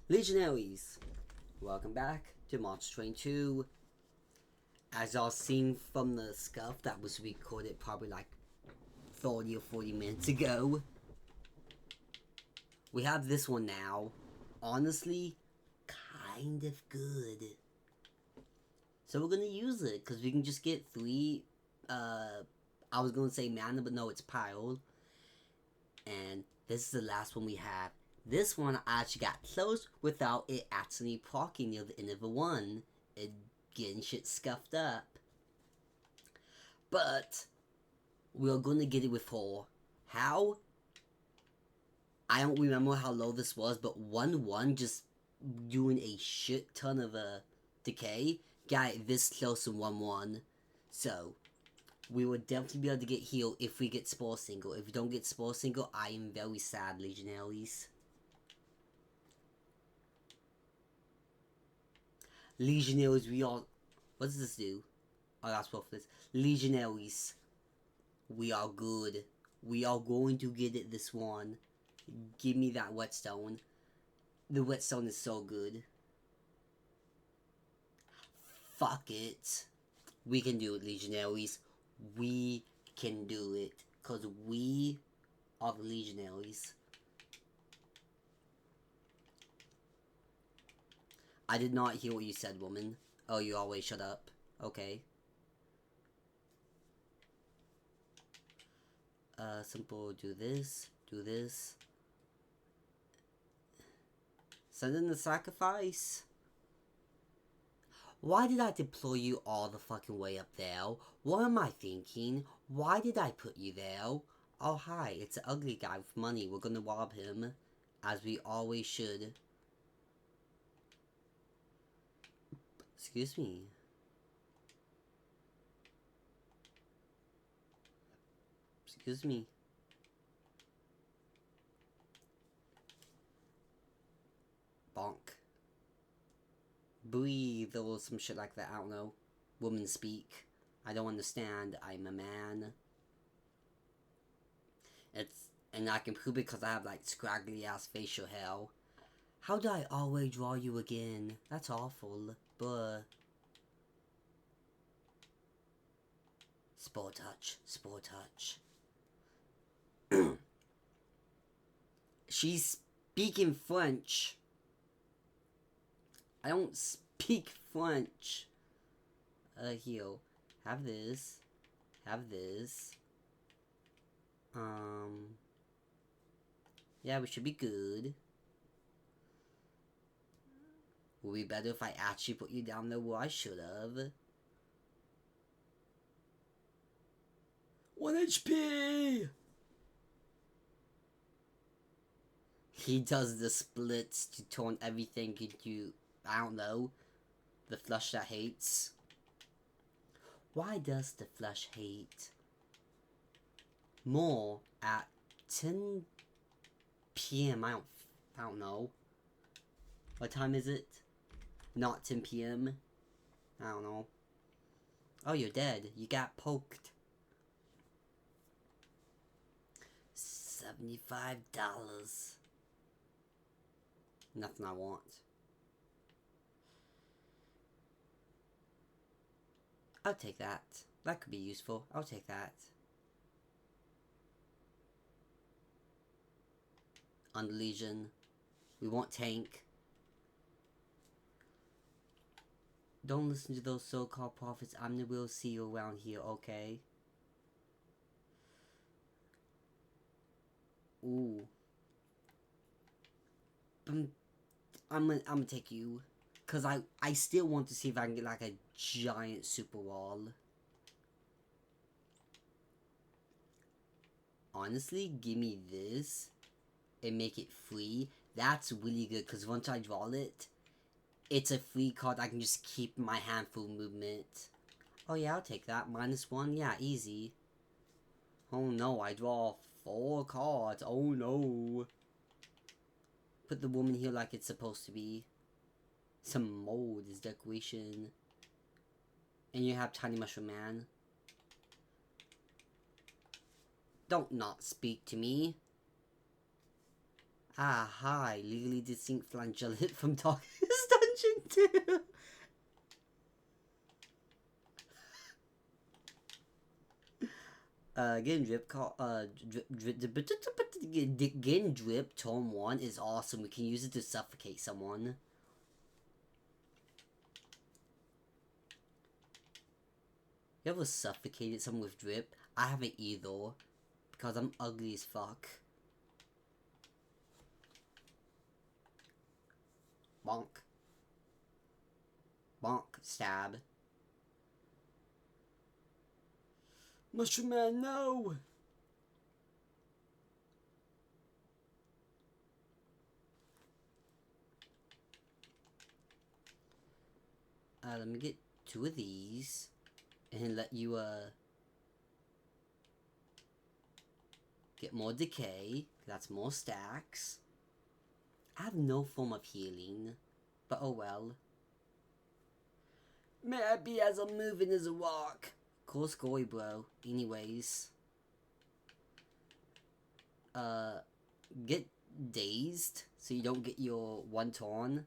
Legionaries, welcome back to March 22. As y'all seen from the scuff that was recorded probably like 30 or 40 minutes ago, we have this one now. Honestly, kind of good. So we're gonna use it because we can just get three. I was gonna say mana, but no, it's pile. And this is the last one we have. This one I actually got close without it actually proccing near the end of the one. It getting shit scuffed up. But we're gonna get it with 4. How? I don't remember how low this was, but 1-1 just doing a shit ton of decay got it this close to 1-1. So we would definitely be able to get healed if we get Spore Single. If we don't get Spore Single, I am very sad, Legionaries. Legionaries, we all... What does this do? Oh, that's what this. Legionaries, we are good. We are going to get it this one. Give me that whetstone. The whetstone is so good. Fuck it. We can do it, Legionaries. We can do it. Because we are the Legionaries. I did not hear what you said, woman. Oh, you always shut up. Okay. Simple, do this, do this. Send in the sacrifice. Why did I deploy you all the fucking way up there? What am I thinking? Why did I put you there? Oh, hi, it's an ugly guy with money. We're gonna rob him. As we always should. Excuse me. Excuse me. Bonk. Breathe or some shit like that. I don't know. Women speak. I don't understand. I'm a man. And I can prove it because I have like scraggly ass facial hair. How do I always draw you again? That's awful. But Spore touch. Spore touch. She's speaking French. I don't speak French. Heal. Have this. Have this. Yeah, we should be good. Would be better if I actually put you down there where I should have. 1 HP! He does the splits to turn everything into, I don't know, the flush that hates. Why does the flush hate more at 10 p.m.? I don't know. What time is it? Not 10 p.m. I don't know. Oh, you're dead. You got poked. $75. Nothing I want. I'll take that. That could be useful. I'll take that. On the Legion. We want tank. Don't listen to those so-called prophets. I'm the real see you around here, okay? Ooh. I'm gonna take you. Because I still want to see if I can get like a giant super wall. Honestly, give me this. And make it free. That's really good. Because once I draw it, it's a free card. I can just keep my hand full movement. Oh yeah, I'll take that. -1. Yeah, easy. Oh no, I draw 4 cards. Oh no. Put the woman here like it's supposed to be. Some mold is decoration. And you have Tiny Mushroom Man. Don't not speak to me. Ah, hi. Legally distinct flagellate from Darkest Dungeon 2. Getting drip call getting drip tone 1 is awesome. We can use it to suffocate someone. You ever suffocated someone with drip? I haven't either. Because I'm ugly as fuck. Bonk. Bonk. Stab. Mushroom Man, no! Let me get 2 of these. And let you, get more decay. That's more stacks. I have no form of healing. But oh well. May I be as unmoving as a rock. Cool scory, bro. Anyways. Get dazed so you don't get your 1 torn.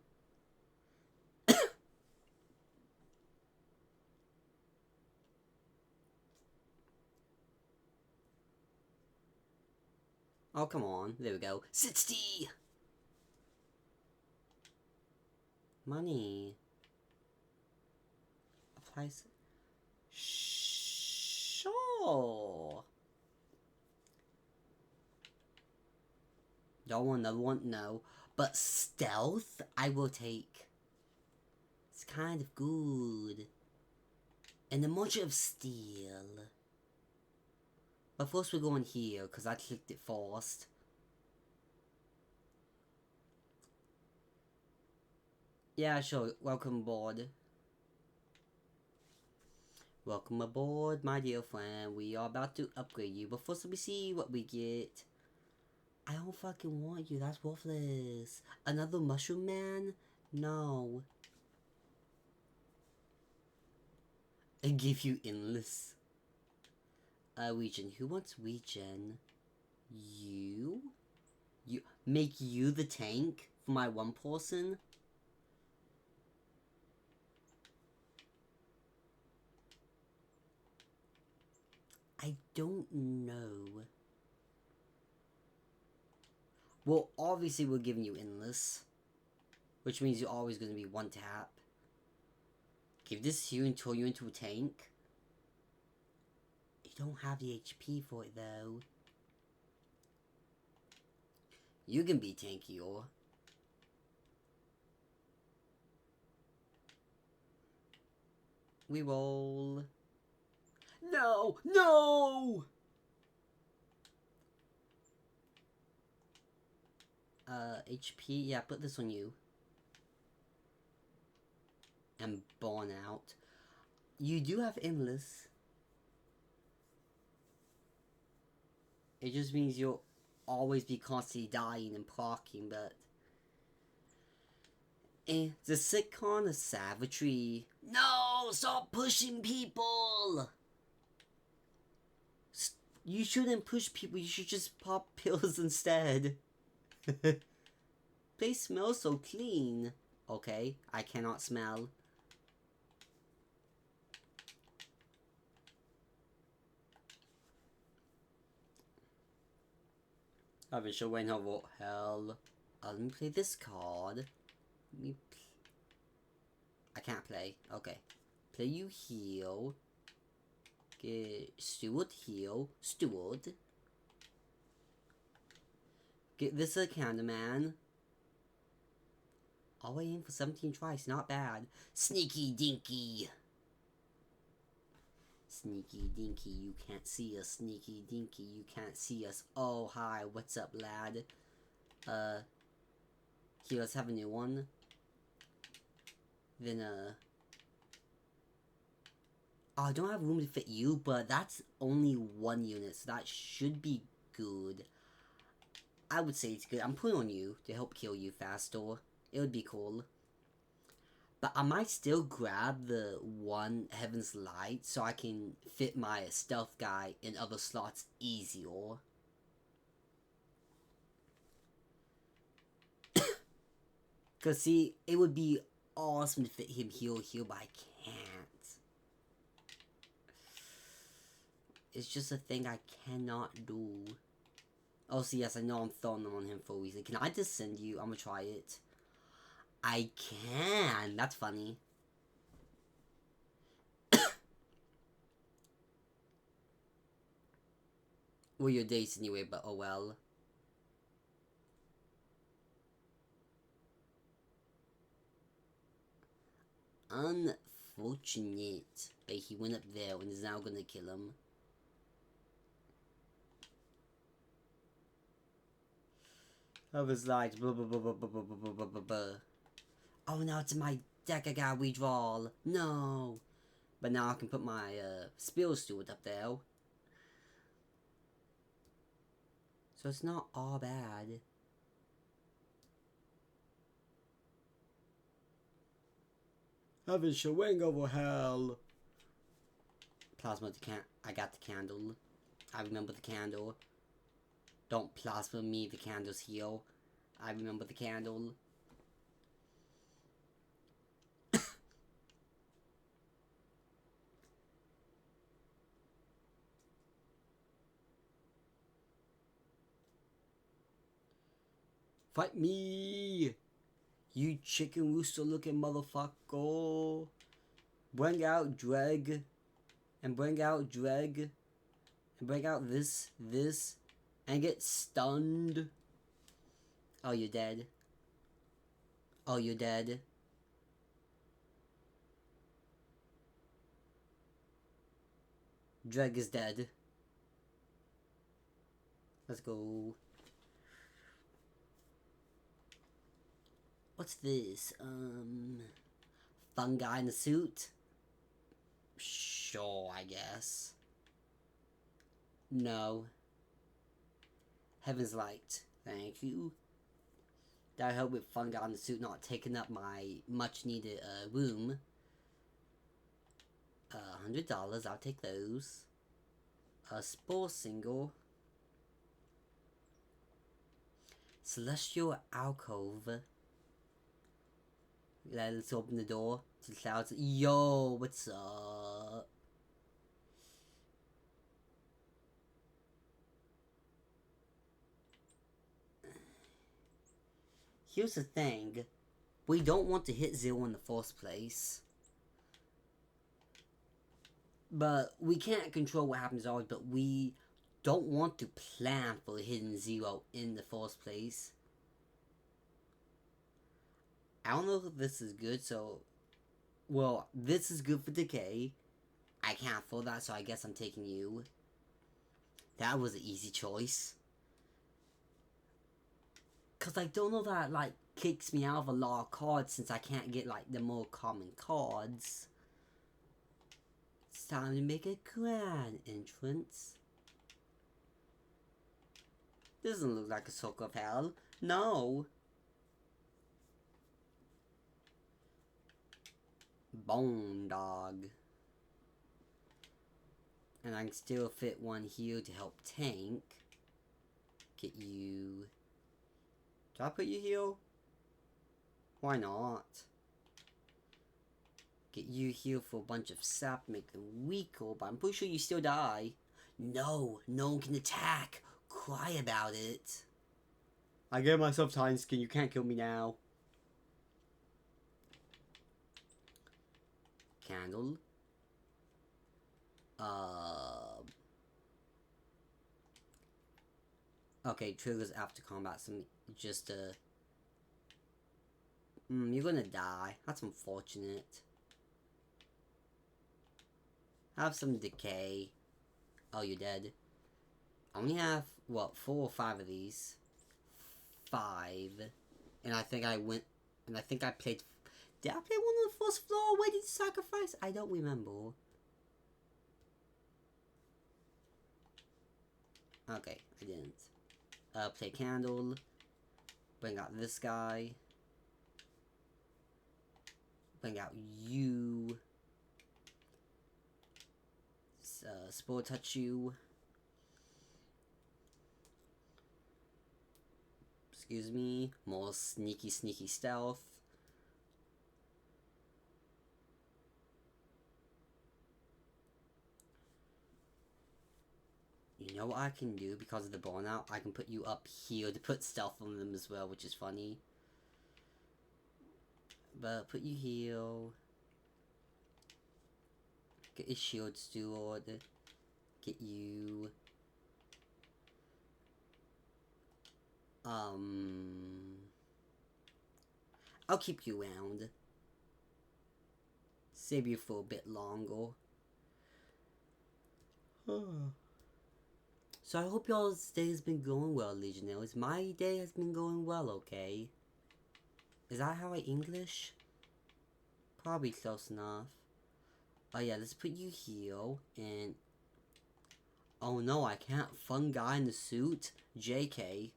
Oh, come on. There we go. 60! Money. Applies. Sure. Y'all want another one? No. But stealth, I will take. It's kind of good. And the much of steel. But first we're going here, because I clicked it first. Yeah, sure. Welcome aboard. Welcome aboard, my dear friend. We are about to upgrade you. But first, let me see what we get. I don't fucking want you. That's worthless. Another mushroom man? No. I give you endless. Regen. Who wants regen? You? You make you the tank for my 1 person? I don't know. Well, obviously we're giving you endless. Which means you're always going to be 1 tap. Give this to you and turn you into a tank. You don't have the HP for it though. You can be tankier. We roll. No! No! HP, yeah, put this on you. And burn out. You do have endless. It just means you'll always be constantly dying and proccing, but... the sitcom of savagery. No! Stop pushing people! You shouldn't push people, you should just pop pills instead. Place smells so clean. Okay, I cannot smell. I've been showing her what hell. Let me play this card. I can't play. Okay. Play you heal. Get Steward heal. Steward. Get this a Candyman. All the way in for 17 tries. Not bad. Sneaky Dinky. Sneaky Dinky, you can't see us. Sneaky Dinky, you can't see us. Oh, hi. What's up, lad? Here, let's have a new one. Then, oh, I don't have room to fit you, but that's only 1 unit, so that should be good. I would say it's good. I'm putting on you to help kill you faster. It would be cool. But I might still grab the 1 Heaven's Light so I can fit my stealth guy in other slots easier. Cause see, it would be awesome to fit him heal, but I can't. It's just a thing I cannot do. Oh, so yes, I know I'm throwing them on him for a reason. Can I just send you? I'm gonna try it. I can. That's funny. Well, your dates anyway, but oh well. Unfortunate. But he went up there and is now gonna kill him. I was like, blah, blah, blah, blah, blah, blah, blah, blah, blah, blah. Oh, now it's in my deck. I gotta redraw. No. But now I can put my Spill Steward up there. So it's not all bad. Having showing over hell. Plasma the I got the candle. I remember the candle. Don't plasma me, the candle's heal. I remember the candle. Fight me! You chicken rooster looking motherfucker. Bring out Dreg. And bring out Dreg. And bring out this. And get stunned. Oh, you're dead. Oh, you're dead. Dreg is dead. Let's go. What's this? Fun guy in a suit? Sure, I guess. No. Heaven's Light. Thank you. That helped with fun guy in the suit not taking up my much needed room. $100, I'll take those. A Spore Single. Celestial Alcove. Let's open the door to the clouds. Yo, what's up? Here's the thing. We don't want to hit 0 in the first place. But we can't control what happens always, but we don't want to plan for hitting 0 in the first place. I don't know if this is good, so... Well, this is good for decay. I can't afford that, so I guess I'm taking you. That was an easy choice. Because I don't know that, like, kicks me out of a lot of cards since I can't get, like, the more common cards. It's time to make a grand entrance. Doesn't look like a Soak of Hell. No. Bone Dog. And I can still fit one here to help tank. Get you... Do I put you here? Why not? Get you here for a bunch of sap, make them weaker, but I'm pretty sure you still die. No, no one can attack. Cry about it. I gave myself Titan Skin, you can't kill me now. Candle. Okay, triggers after combat, some just you're gonna die. That's unfortunate. Have some decay. Oh, you're dead. I only have, what, 4 or 5 of these? 5. And I think I went, and I think I played, did I play one on the first floor? Where did you sacrifice? I don't remember. Okay, I didn't. Play Candle. Bring out this guy. Bring out you. Spore Touch you. Excuse me. More sneaky stealth. You know what I can do because of the burnout? I can put you up here to put stealth on them as well, which is funny. But put you here. Get your shield steward. Get you. I'll keep you around. Save you for a bit longer. So I hope y'all's day has been going well, Legionnaires. My day has been going well, okay? Is that how I English? Probably close enough. Oh yeah, let's put you here, and... Oh no, I can't. Fun guy in the suit? JK.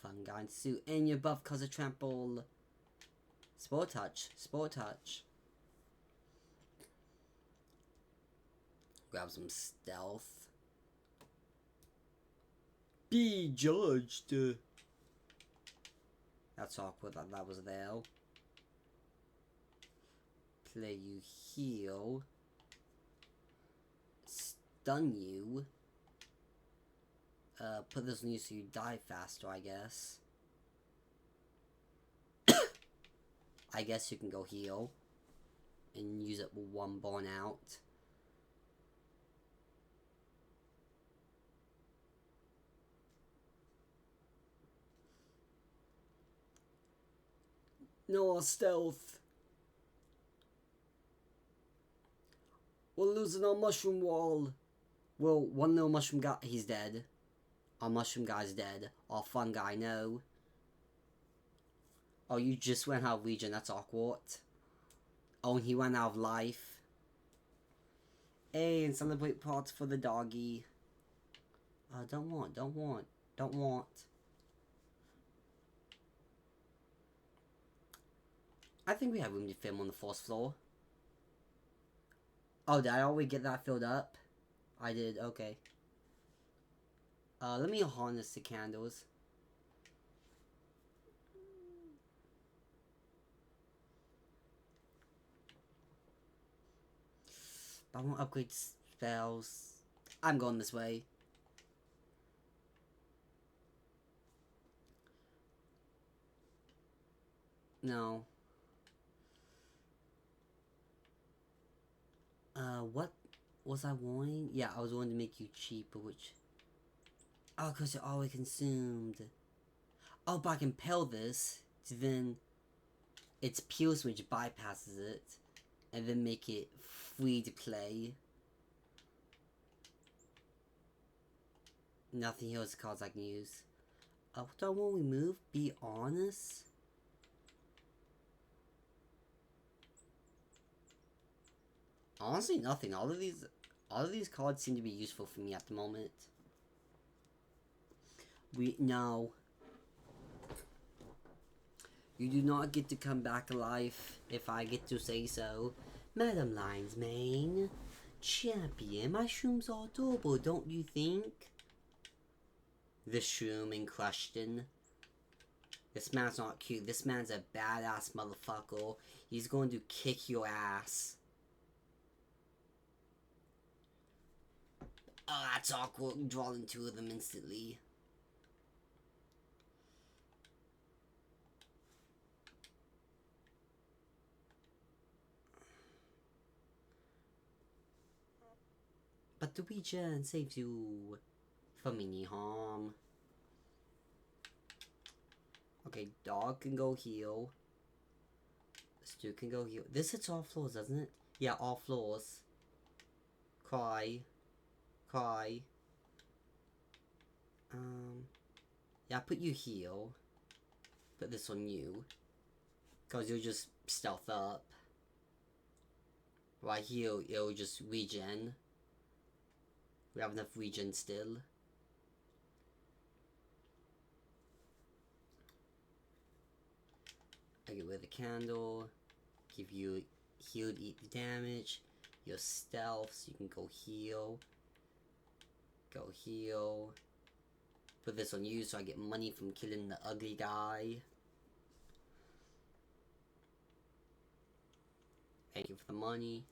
Fun guy in the suit. And you're buff cause of trample. Sport touch. Sport touch. Grab some stealth. Be judged. That's awkward that was there. Play you heal. Stun you. Put this on you so you die faster, I guess. I guess you can go heal. And use it with one burn out. No stealth. We're losing our mushroom wall. Well, one little mushroom guy, he's dead. Our mushroom guy's dead. Our fun guy, no. Oh, you just went out of region, that's awkward. Oh, and he went out of life. Hey, and celebrate parts for the doggy. Don't want. I think we have room to film on the 4th floor. Oh, did I already get that filled up? I did, okay. Let me harness the candles. But I want to upgrade spells. I'm going this way. No. What was I wanting? Yeah, I was wanting to make you cheaper, which... Oh, because you're already consumed. Oh, but I can peel this to then... It's Pierce which bypasses it. And then make it free to play. Nothing here is cards I can use. What do I want to remove? Be honest? Honestly, nothing. All of these cards seem to be useful for me at the moment. No. You do not get to come back alive, if I get to say so. Madam Lion's Mane. Champion, my shrooms are adorable, don't you think? The shroom in question. This man's not cute. This man's a badass motherfucker. He's going to kick your ass. Oh, that's awkward. Drawing two of them instantly. But the regen saves you from any harm. Okay, dog can go heal. Stu can go heal. This hits all floors, doesn't it? Yeah, all floors. Cry. Yeah, put you heal. Put this on you. Because you'll just stealth up. Right here, it'll just regen. We have enough regen still. I get rid of the candle. Give you heal to eat the damage. Your stealth, so you can go heal. Go heal. Put this on you so I get money from killing the ugly guy. Thank you for the money.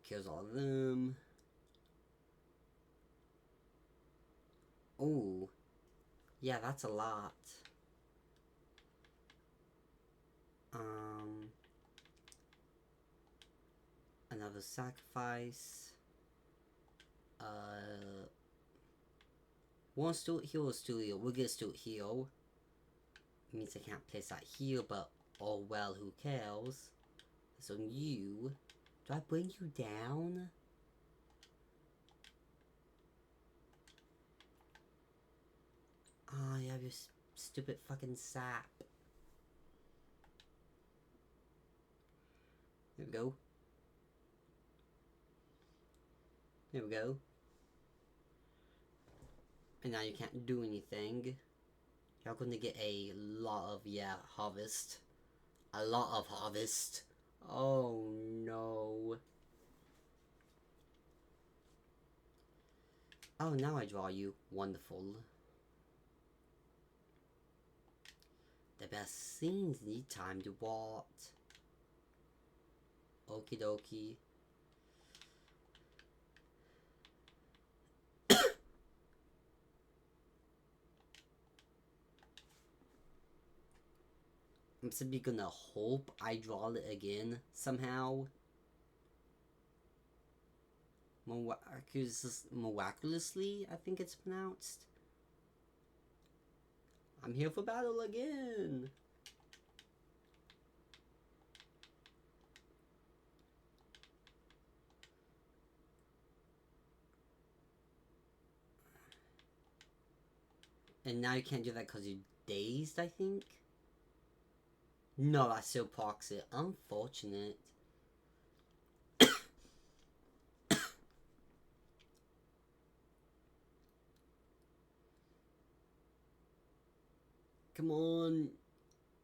Kills all of them. Oh. Yeah, that's a lot. Another sacrifice. One still heal or still heal? We'll get still heal. It means I can't place that heal, but oh well, who cares? It's on you. Do I bring you down? Ah, you have your stupid fucking sap. There we go. There we go. And now you can't do anything. You're gonna get a lot of, yeah, harvest. A lot of harvest. Oh no. Oh, now I draw you. Wonderful. The best scenes need time to what? Okie dokie. I'm simply gonna hope I draw it again somehow. Miraculously, I think it's pronounced. I'm here for battle again. And now you can't do that because you're dazed, I think? No, that still procs it. Unfortunate. Come on.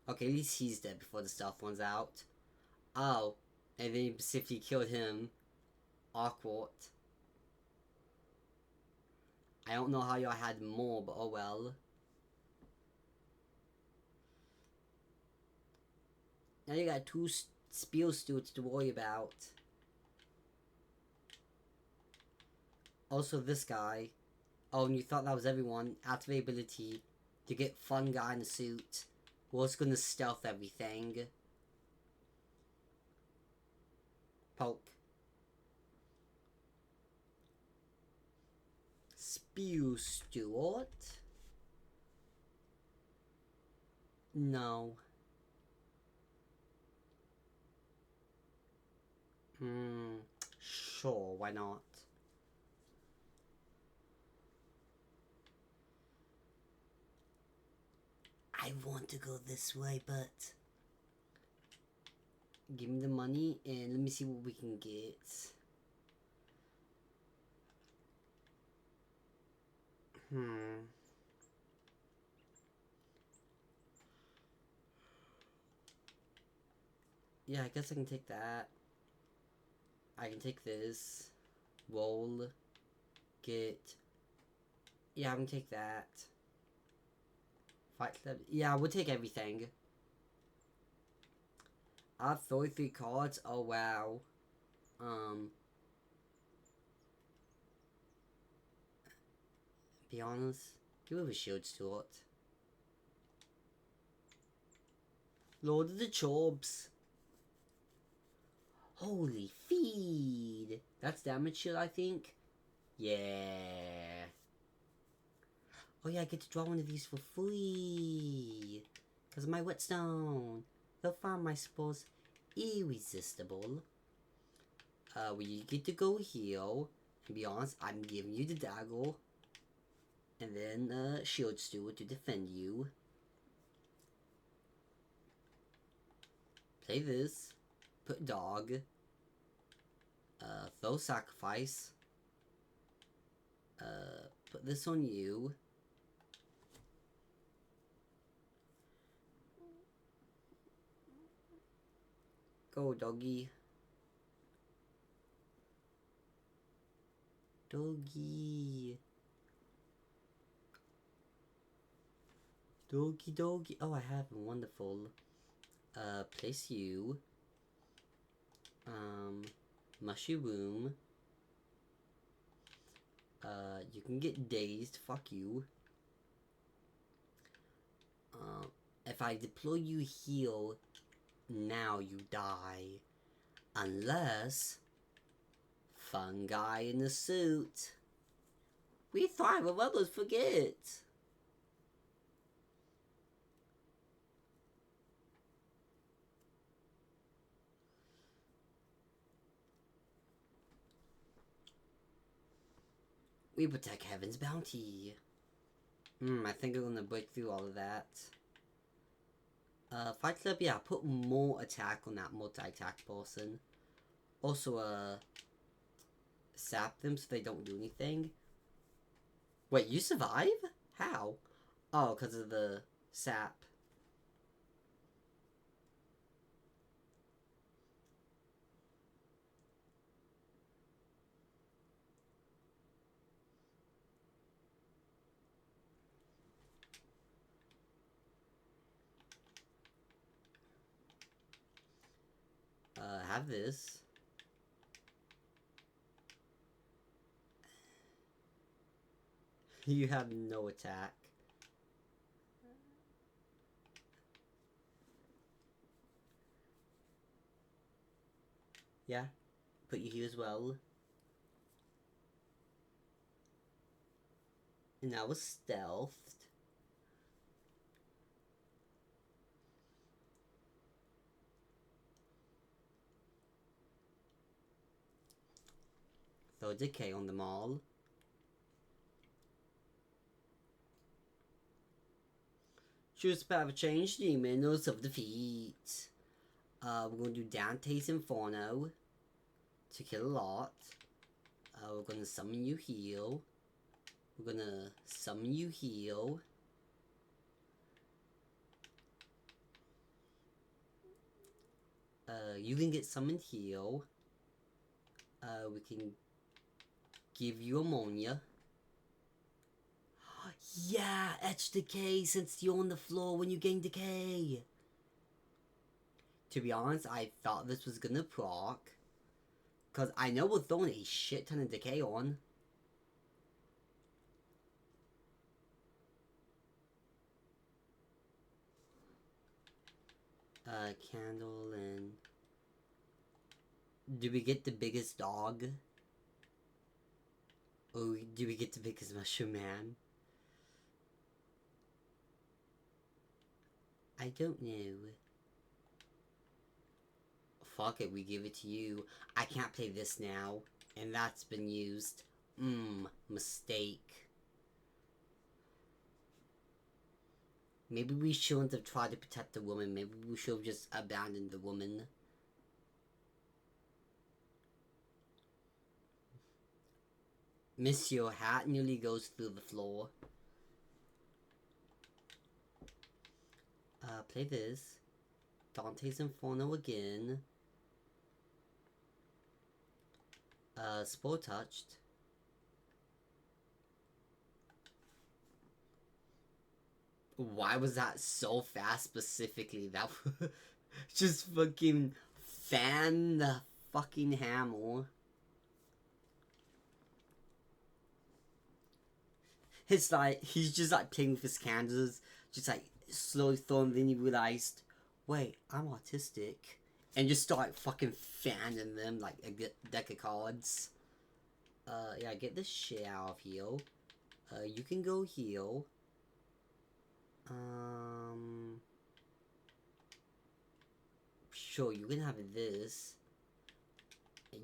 Okay, at least he's dead before the stuff runs out. Oh, and then you specifically killed him. Awkward. I don't know how y'all had more, but oh well. Now you got 2 Spiel Stoots to worry about. Also this guy. Oh, and you thought that was everyone. Activate ability to get fun guy in a suit. Who else gonna stealth everything? Poke. Spew Stewart? No. Sure, why not? I want to go this way, but give me the money and let me see what we can get. Yeah, I guess I can take that. I can take this. Roll. Get. Yeah, I can take that. Fight club. Yeah, we'll take everything. I have 33 cards. Oh wow. Be honest. Give it a shield Stuart. Lord of the Chorbs. Holy feed. That's damage shield, I think. Yeah. Oh yeah, I get to draw one of these for free. Because of my whetstone. They'll find my spells irresistible. We get to go heal. And be honest, I'm giving you the dagger. And then shield steward to defend you. Play this. Put dog. Throw sacrifice. Put this on you. Go, doggy. Doggy. Doggy, doggy. Oh, I have a wonderful. Place you. Mushroom. You can get dazed. Fuck you. If I deploy you heal, now you die. Unless... Fungi in the suit. We thrive if others forget. We protect heaven's bounty. I think I'm gonna break through all of that. Fight Club, yeah, put more attack on that multi-attack person. Also, sap them so they don't do anything. Wait, you survive? How? Oh, because of the sap. Have this. You have no attack. Yeah, put you here as well. And that was stealthed. Throw decay on them all. Choose path of change, demons of defeat. We're gonna do Dante's Inferno to kill a lot. We're gonna summon you heal. We're gonna summon you heal. You can get summoned heal. We can give you ammonia. Yeah, etch decay since you're on the floor when you gain decay. To be honest, I thought this was gonna proc. Cause I know we're throwing a shit ton of decay on. Candle and... Do we get the biggest dog? Or do we get the biggest mushroom man? I don't know. Fuck it, we give it to you. I can't play this now. And that's been used. Mistake. Maybe we shouldn't have tried to protect the woman. Maybe we should have just abandoned the woman. Miss, your hat nearly goes through the floor. Play this. Dante's Inferno again. Spore touched. Why was that so fast specifically? That was just fucking fan the fucking hammer. It's like, he's just like playing with his candles, just like slowly throwing, then he realized, wait, I'm autistic. And just start fucking fanning them like a deck of cards. Yeah, get this shit out of heal. You can go heal. Sure, you can have this.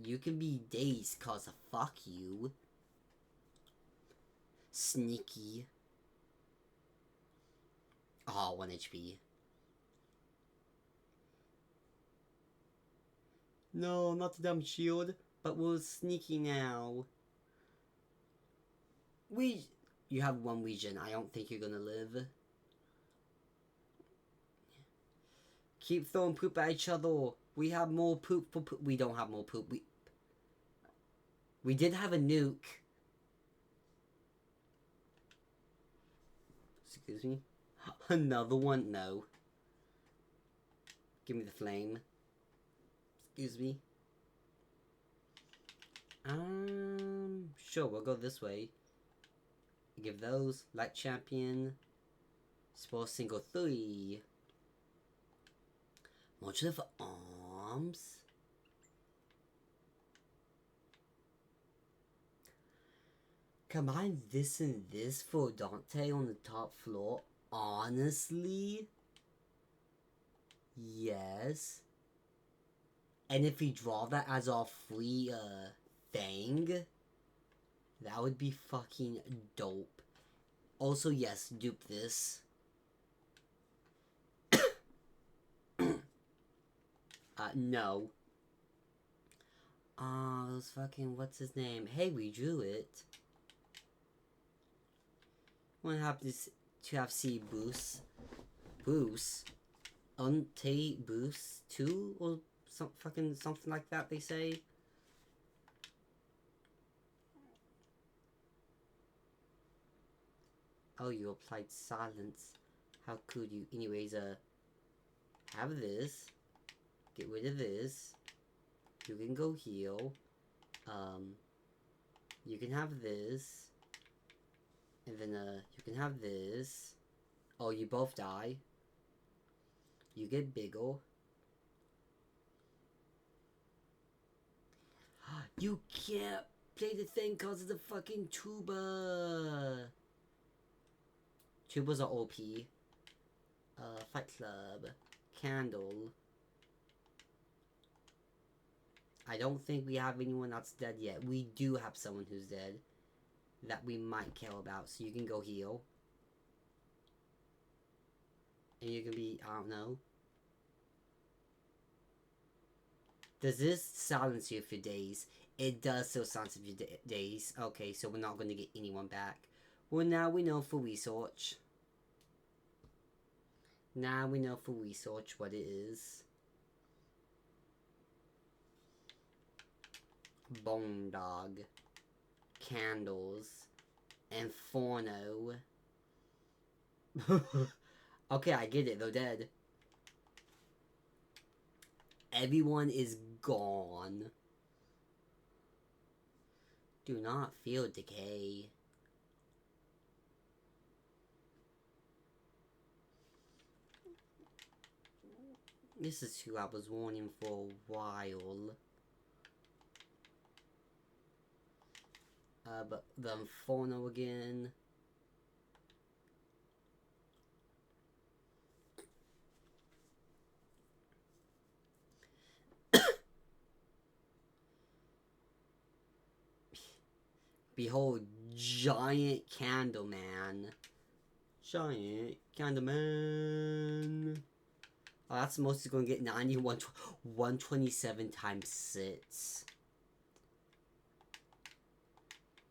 You can be dazed cause of fuck you. Sneaky. Oh, 1 HP. No, not the dumb shield, but we're sneaky now. You have 1 region. I don't think you're gonna live. Keep throwing poop at each other. We have more poop for poop. We don't have more poop. We did have a nuke. Excuse me. Another one? No. Give me the flame. Excuse me. Sure, we'll go this way. Give those. Light champion. Spell single 3. Module for arms. Combine this and this for Dante on the top floor. Honestly, yes. And if we draw that as our free thing, that would be fucking dope. Also, yes, dupe this. No. Those fucking, what's his name? Hey, we drew it. What happens to have C boost? Unte boost 2 or something like that they say. Oh, you applied silence. How could you? Anyways, have this. Get rid of this. You can go heal. You can have this. And then, you can have this. Oh, you both die. You get bigger. You can't play the thing because of the fucking tuba. Tubas are OP. Fight Club. Candle. I don't think we have anyone that's dead yet. We do have someone who's dead that we might care about, so you can go heal. And you can be, I don't know. Does this silence you for days? It does still silence you for days. Okay, so we're not going to get anyone back. Well, now we know for research. Now we know for research what it is. Bone Dog. Candles. Inferno. Okay, I get it. They're dead. Everyone is gone. Do not feel decay. This is who I was warning for a while. But the Inferno again. Behold, Giant Candleman. Giant Candleman. Oh, that's mostly going to get 91, 127 times 6.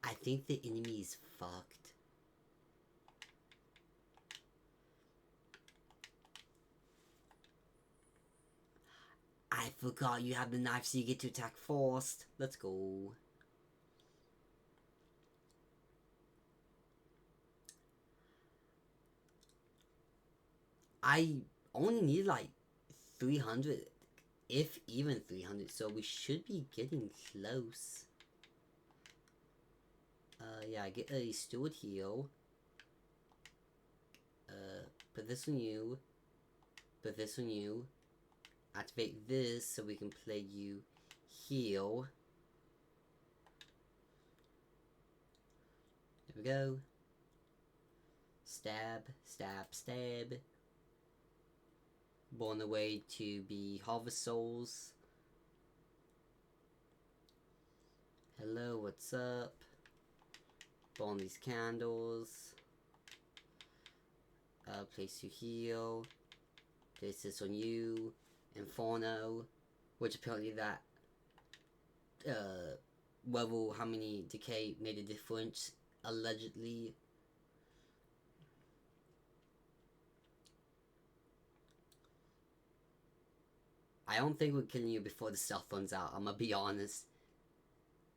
I think the enemy is fucked. I forgot you have the knife so you get to attack first. Let's go. I only need like 300, if even 300, so we should be getting close. Yeah, get a steward heal. Put this on you. Put this on you. Activate this so we can play you heal. There we go. Stab, stab, stab. Born away to be Harvest Souls. Hello, what's up? Burn these candles. Place to heal. Place this on you. Inferno. Which apparently that level, how many decay made a difference, allegedly. I don't think we're killing you before the stealth runs out, I'm gonna be honest.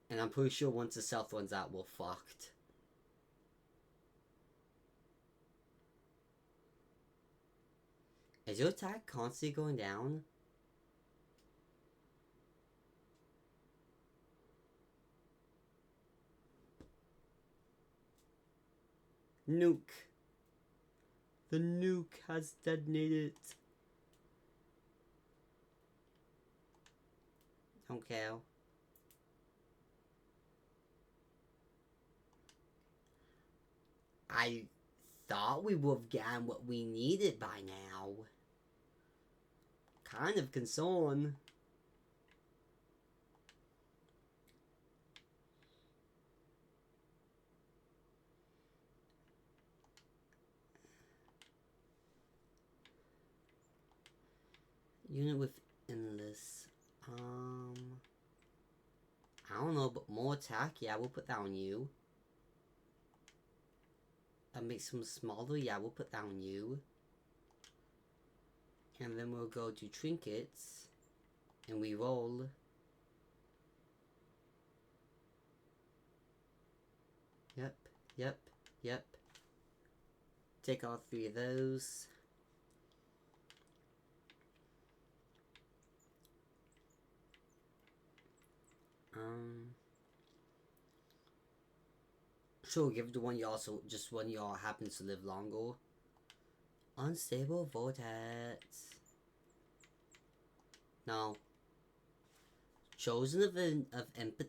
And I'm pretty sure once the stealth runs out, we're fucked. Is your attack constantly going down? Nuke. The nuke has detonated. Don't care. I thought we would have gotten what we needed by now. Kind of concerned. Unit with endless. I don't know, but more attack. Yeah, we'll put that on you. And make some smaller. Yeah, we'll put that on you. And then we'll go to trinkets. And we roll. Yep, yep, yep. Take all 3 of those. Sure, give the one you also, just one y'all happens to live longer. Unstable vortex. No. Chosen of input.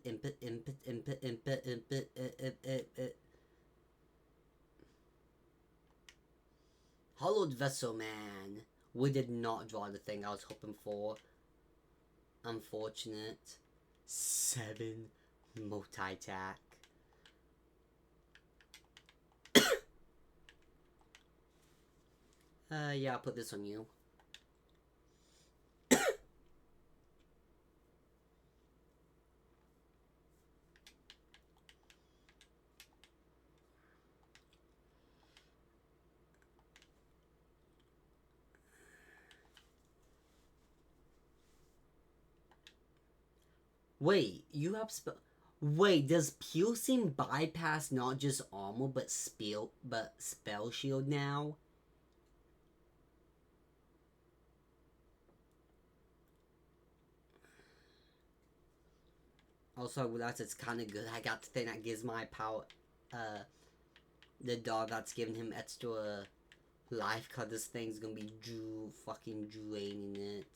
Hollowed vessel, man. We did not draw the thing I was hoping for. Unfortunate. 7 multi-attack. Yeah, I'll put this on you. Wait, you have Wait, does piercing bypass not just armor but spell shield now? Also, I realized it's kind of good. I got the thing that gives my power, the dog that's giving him extra life, cause this thing's gonna be fucking draining it.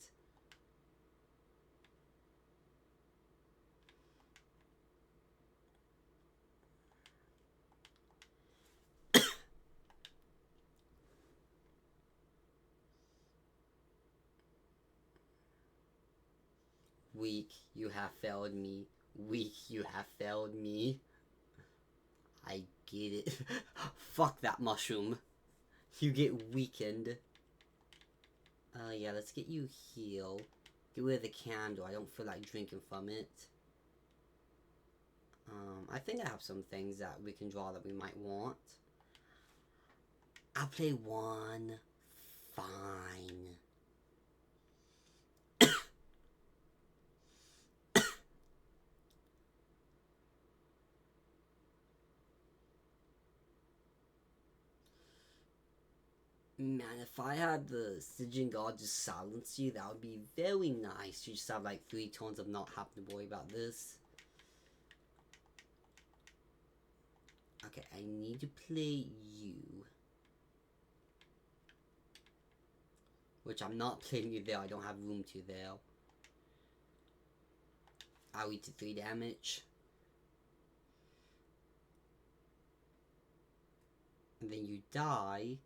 Weak, you have failed me. Weak, you have failed me. I get it. Fuck that mushroom. You get weakened. Yeah, let's get you heal. Get rid of the candle. I don't feel like drinking from it. I think I have some things that we can draw that we might want. I'll play 1. Fine. Man, if I had the Stygian God just silence you, that would be very nice. You just have like 3 turns of not having to worry about this. Okay, I need to play you. Which I'm not playing you there, I don't have room to there. I'll eat to 3 damage. And then you die,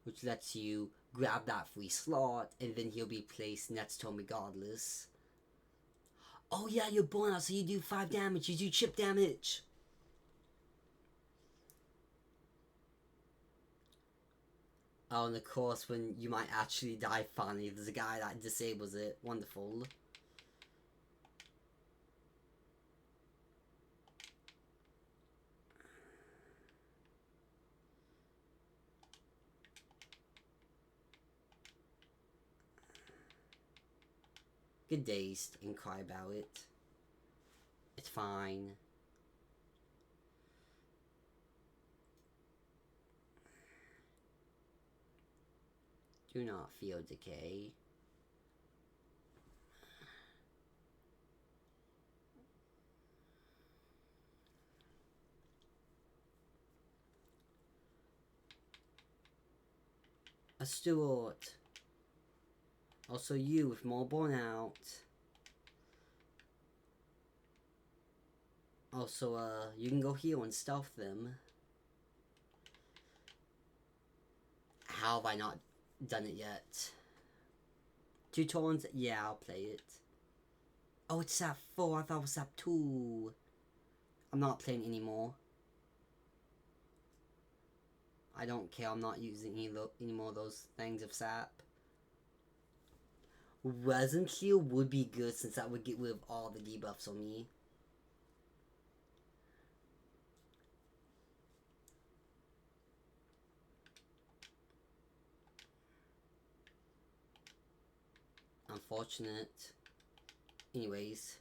which lets you grab that free slot, and then he'll be placed next turn regardless. Oh yeah, you're born out, so you do 5 damage, you do chip damage. Oh, and of course, when you might actually die finally, there's a guy that disables it. Wonderful. Get dazed and cry about it. It's fine. Do not feel decay. A Stuart. Also you with more burnout. Also, you can go heal and stealth them. How have I not done it yet? 2 turns? Yeah, I'll play it. Oh, it's SAP 4. I thought it was SAP 2. I'm not playing anymore. I don't care. I'm not using any more of those things of SAP. Resin Shield would be good since that would get rid of all the debuffs on me. Unfortunate. Anyways.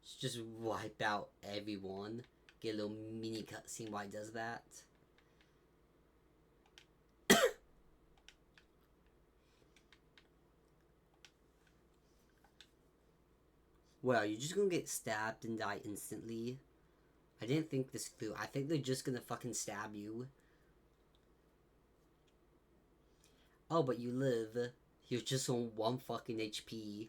Let's just wipe out everyone. Get a little mini cutscene while it does that. Well, you're just gonna get stabbed and die instantly. I didn't think this through. I think they're just gonna fucking stab you. Oh, but you live. You're just on 1 fucking HP.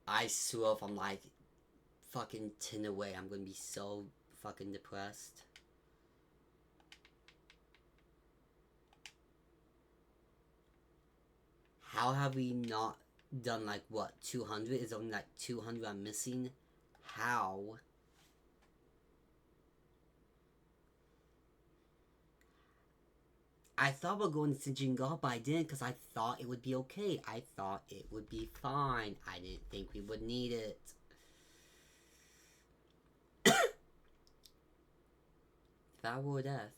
I swear if I'm like fucking 10 away, I'm gonna be so fucking depressed. How have we not done like what, 200? Is only like 200 I'm missing? How? I thought we're going to Jingle, but I didn't because I thought it would be okay. I thought it would be fine. I didn't think we would need it. That were death.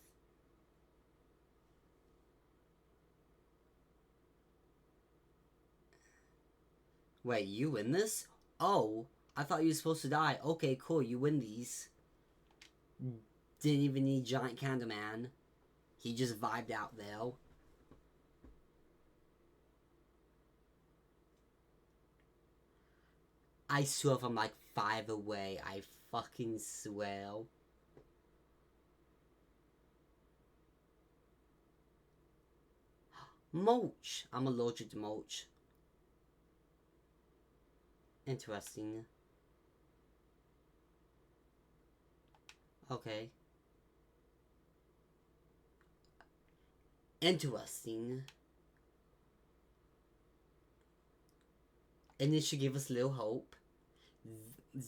Wait, you win this? Oh, I thought you were supposed to die. Okay, cool, you win these. Didn't even need Giant Candle Man. He just vibed out though. I swear if I'm like 5 away, I fucking swear. Mulch! I'm allergic to mulch. Interesting. Okay. Interesting. And it should give us a little hope.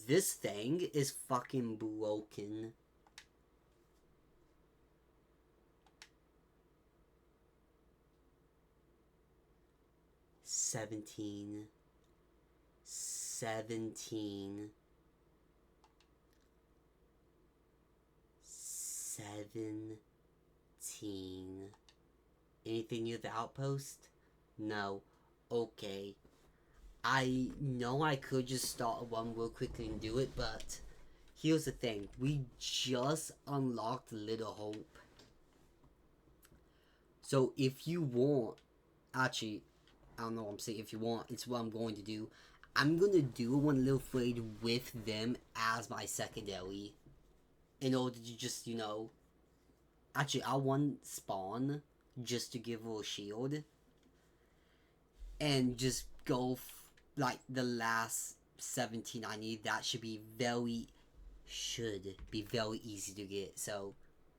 This thing is fucking broken. Seventeen. Seventeen. Anything near the outpost? No. Okay. I know I could just start one real quickly and do it, but here's the thing. We just unlocked Little Hope. So if you want, actually, I don't know what I'm saying. If you want, it's what I'm going to do. I'm going to do one Little Afraid with them as my secondary. In order to just, you know... Actually, I'll one spawn just to give her a shield. And just go, like, the last 17 I need. That should be very easy to get. So,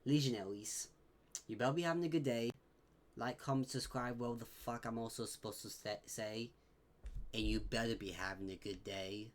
Legionaries, you better be having a good day. Like, comment, subscribe, whatever the fuck I'm also supposed to say. And you better be having a good day.